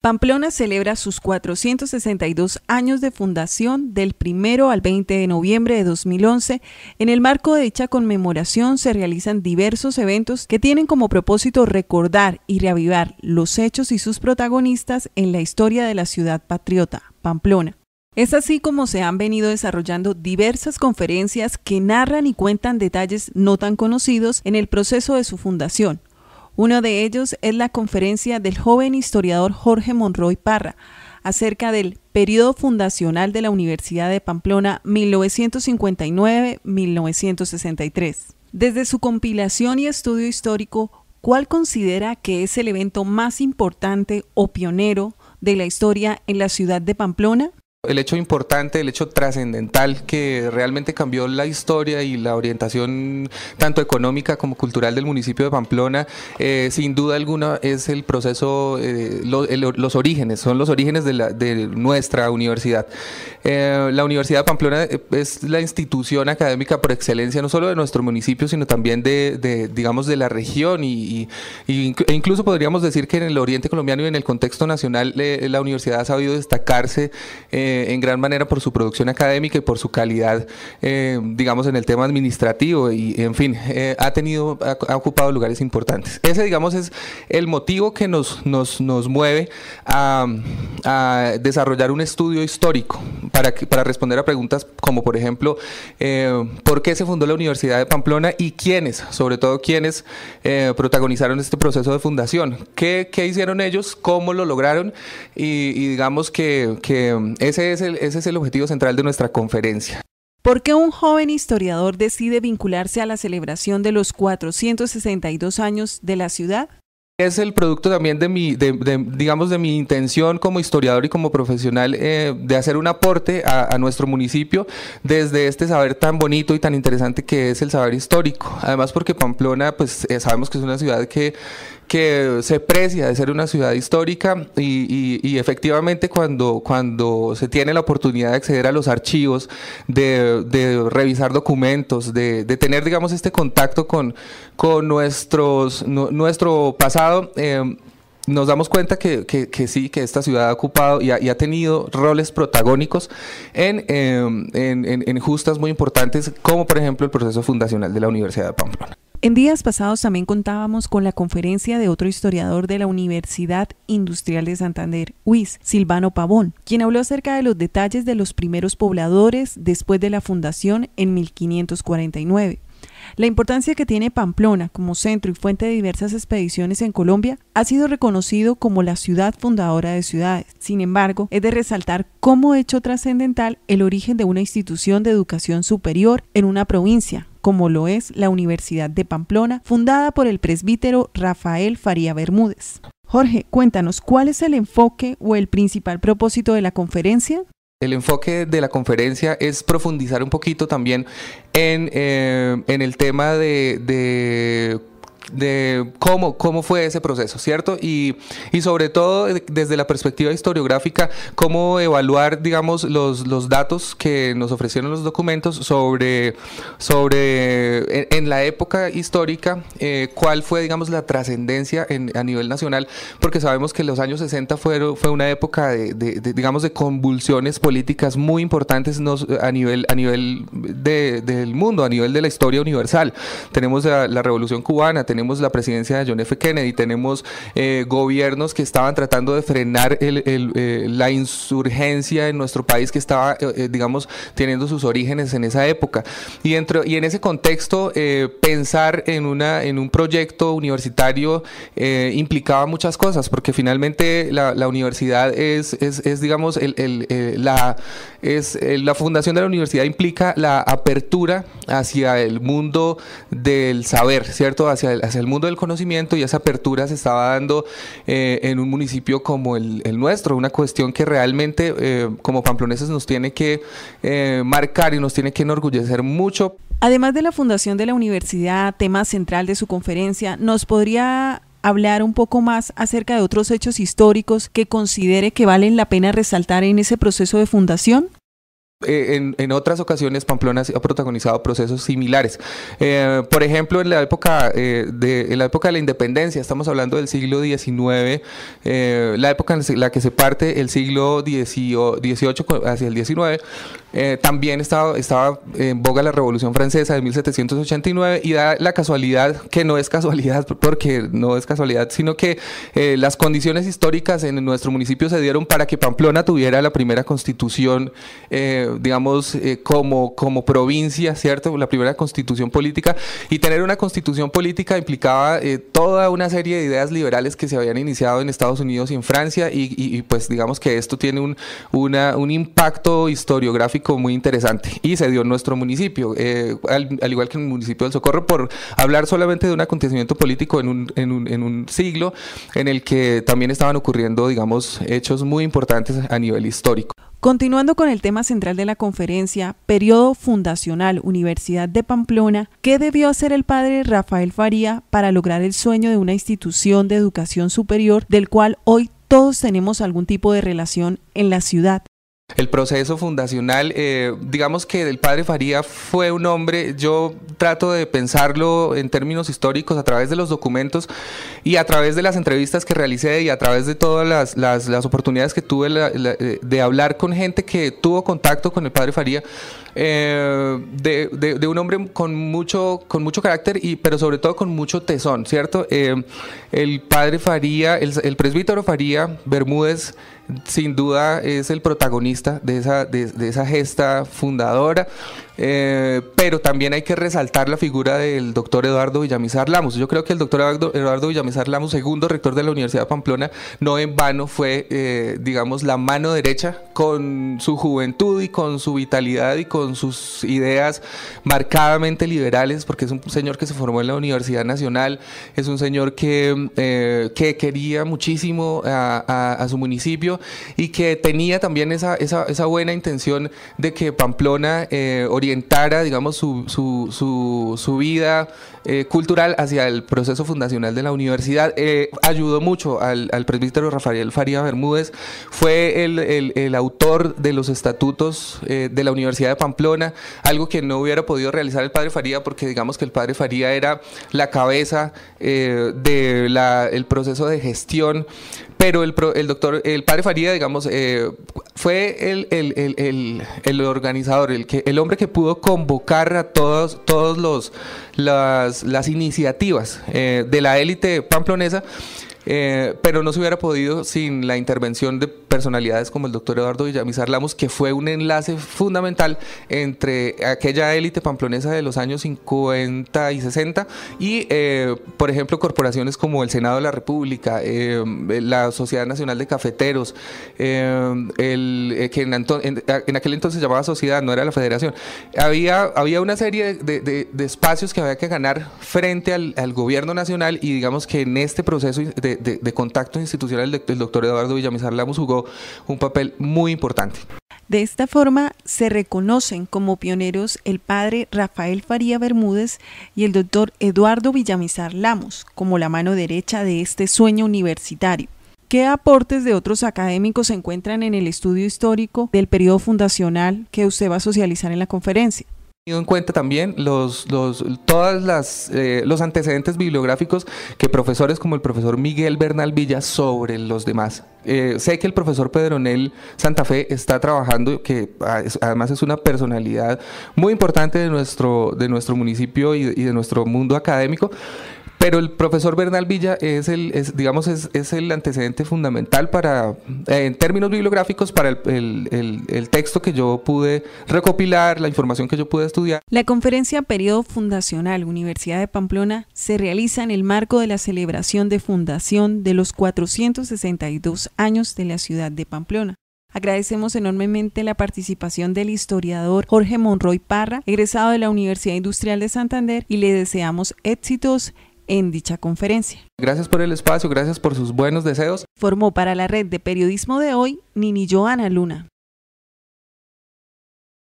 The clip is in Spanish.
Pamplona celebra sus 462 años de fundación del 1 al 20 de noviembre de 2011. En el marco de dicha conmemoración se realizan diversos eventos que tienen como propósito recordar y reavivar los hechos y sus protagonistas en la historia de la ciudad patriota, Pamplona. Es así como se han venido desarrollando diversas conferencias que narran y cuentan detalles no tan conocidos en el proceso de su fundación. Uno de ellos es la conferencia del joven historiador Jorge Monroy Parra acerca del periodo fundacional de la Universidad de Pamplona 1959-1963. Desde su compilación y estudio histórico, ¿cuál considera que es el evento más importante o pionero de la historia en la ciudad de Pamplona? El hecho importante, el hecho trascendental que realmente cambió la historia y la orientación tanto económica como cultural del municipio de Pamplona, sin duda alguna es el proceso, los orígenes, son los orígenes de nuestra universidad. La Universidad de Pamplona es la institución académica por excelencia, no solo de nuestro municipio, sino también digamos, de la región e incluso podríamos decir que en el oriente colombiano y en el contexto nacional la universidad ha sabido destacarse en gran manera por su producción académica y por su calidad, digamos, en el tema administrativo y, en fin, ha ocupado lugares importantes. Ese, digamos, es el motivo que nos mueve a desarrollar un estudio histórico para responder a preguntas como, por ejemplo, ¿por qué se fundó la Universidad de Pamplona y quiénes, sobre todo quiénes, protagonizaron este proceso de fundación? ¿Qué hicieron ellos? ¿Cómo lo lograron? Y digamos que ese es el objetivo central de nuestra conferencia. ¿Por qué un joven historiador decide vincularse a la celebración de los 462 años de la ciudad? Es el producto también de mi intención como historiador y como profesional de hacer un aporte a nuestro municipio desde este saber tan bonito y tan interesante que es el saber histórico. Además porque Pamplona, pues sabemos que es una ciudad que se precia de ser una ciudad histórica y efectivamente cuando se tiene la oportunidad de acceder a los archivos, de revisar documentos, de tener, digamos, este contacto con nuestro pasado, nos damos cuenta que sí, que esta ciudad ha ocupado y ha tenido roles protagónicos en justas muy importantes, como por ejemplo el proceso fundacional de la Universidad de Pamplona. En días pasados también contábamos con la conferencia de otro historiador de la Universidad Industrial de Santander, UIS, Silvano Pavón, quien habló acerca de los detalles de los primeros pobladores después de la fundación en 1549. La importancia que tiene Pamplona como centro y fuente de diversas expediciones en Colombia ha sido reconocido como la ciudad fundadora de ciudades. Sin embargo, es de resaltar como hecho trascendental el origen de una institución de educación superior en una provincia, como lo es la Universidad de Pamplona, fundada por el presbítero Rafael Faría Bermúdez. Jorge, cuéntanos, ¿cuál es el enfoque o el principal propósito de la conferencia? El enfoque de la conferencia es profundizar un poquito también en el tema de cómo fue ese proceso, ¿cierto? Y sobre todo desde la perspectiva historiográfica, cómo evaluar, digamos, los datos que nos ofrecieron los documentos sobre en la época histórica, cuál fue, digamos, la trascendencia a nivel nacional, porque sabemos que los años 60 fue una época digamos, de convulsiones políticas muy importantes a nivel del mundo, a nivel de la historia universal. Tenemos la Revolución Cubana, tenemos la presidencia de John F. Kennedy, tenemos gobiernos que estaban tratando de frenar la insurgencia en nuestro país que estaba, digamos, teniendo sus orígenes en esa época. Y en ese contexto, pensar en un proyecto universitario implicaba muchas cosas, porque finalmente la universidad es digamos, la fundación de la universidad implica la apertura hacia el mundo del saber, ¿cierto? Hacia el mundo del conocimiento, y esa apertura se estaba dando en un municipio como el nuestro, una cuestión que realmente como pamploneses nos tiene que marcar y nos tiene que enorgullecer mucho. Además de la fundación de la universidad, tema central de su conferencia, ¿nos podría hablar un poco más acerca de otros hechos históricos que considere que valen la pena resaltar en ese proceso de fundación? En otras ocasiones Pamplona ha protagonizado procesos similares. Por ejemplo, en la época de la independencia, estamos hablando del siglo XIX, la época en la que se parte el siglo XVIII hacia el XIX, también estaba en boga la Revolución Francesa de 1789 y da la casualidad, que no es casualidad porque no es casualidad, sino que las condiciones históricas en nuestro municipio se dieron para que Pamplona tuviera la primera constitución digamos, como provincia, ¿cierto? La primera constitución política, y tener una constitución política implicaba toda una serie de ideas liberales que se habían iniciado en Estados Unidos y en Francia, y pues digamos que esto tiene un impacto historiográfico muy interesante, y se dio en nuestro municipio, al igual que en el municipio del Socorro, por hablar solamente de un acontecimiento político en un siglo en el que también estaban ocurriendo, digamos, hechos muy importantes a nivel histórico. Continuando con el tema central de la conferencia, periodo fundacional Universidad de Pamplona, ¿qué debió hacer el padre Rafael Faría para lograr el sueño de una institución de educación superior del cual hoy todos tenemos algún tipo de relación en la ciudad? El proceso fundacional, digamos que el padre Faría fue un hombre, yo trato de pensarlo en términos históricos a través de los documentos y a través de las entrevistas que realicé y a través de todas las oportunidades que tuve de hablar con gente que tuvo contacto con el padre Faría, de un hombre con mucho carácter, pero sobre todo con mucho tesón, ¿cierto? El padre Faría, el presbítero Faría Bermúdez, sin duda es el protagonista de esa gesta fundadora, pero también hay que resaltar la figura del doctor Eduardo Villamizar Lamus. Yo creo que el doctor Eduardo Villamizar Lamus, segundo rector de la Universidad de Pamplona, no en vano fue, digamos, la mano derecha, con su juventud y con su vitalidad y con sus ideas marcadamente liberales, porque es un señor que se formó en la Universidad Nacional, es un señor que quería muchísimo a su municipio y que tenía también esa buena intención de que Pamplona orientara, digamos, su vida cultural hacia el proceso fundacional de la universidad. Ayudó mucho al presbítero Rafael Faría Bermúdez, fue el autor de los estatutos de la Universidad de Pamplona, algo que no hubiera podido realizar el padre Faría, porque digamos que el padre Faría era la cabeza del proceso de gestión, pero el padre Faría, digamos, fue el organizador, el hombre que pudo convocar a todas las iniciativas de la élite pamplonesa, pero no se hubiera podido sin la intervención de personalidades como el doctor Eduardo Villamizar Lamus, que fue un enlace fundamental entre aquella élite pamplonesa de los años 50 y 60 y, por ejemplo, corporaciones como el Senado de la República, la Sociedad Nacional de Cafeteros, que en aquel entonces se llamaba Sociedad, no era la Federación. Había una serie de espacios que había que ganar frente al gobierno nacional, y digamos que en este proceso de contacto institucional el doctor Eduardo Villamizar Lamus jugó un papel muy importante. De esta forma se reconocen como pioneros el padre Rafael Faría Bermúdez y el doctor Eduardo Villamizar Lamus como la mano derecha de este sueño universitario. ¿Qué aportes de otros académicos se encuentran en el estudio histórico del periodo fundacional que usted va a socializar en la conferencia? Tenido en cuenta también los antecedentes bibliográficos que profesores como el profesor Miguel Bernal Villa sobre los demás. Sé que el profesor Pedronel Santa Fe está trabajando, que además es una personalidad muy importante de nuestro municipio y de nuestro mundo académico. Pero el profesor Bernal Villa es el antecedente fundamental en términos bibliográficos para el texto que yo pude recopilar, la información que yo pude estudiar. La conferencia Periodo Fundacional Universidad de Pamplona se realiza en el marco de la celebración de fundación de los 462 años de la ciudad de Pamplona. Agradecemos enormemente la participación del historiador Jorge Monroy Parra, egresado de la Universidad Industrial de Santander, y le deseamos éxitos en dicha conferencia. Gracias por el espacio, gracias por sus buenos deseos. Formó para la Red de Periodismo de Hoy Nini Joana Luna.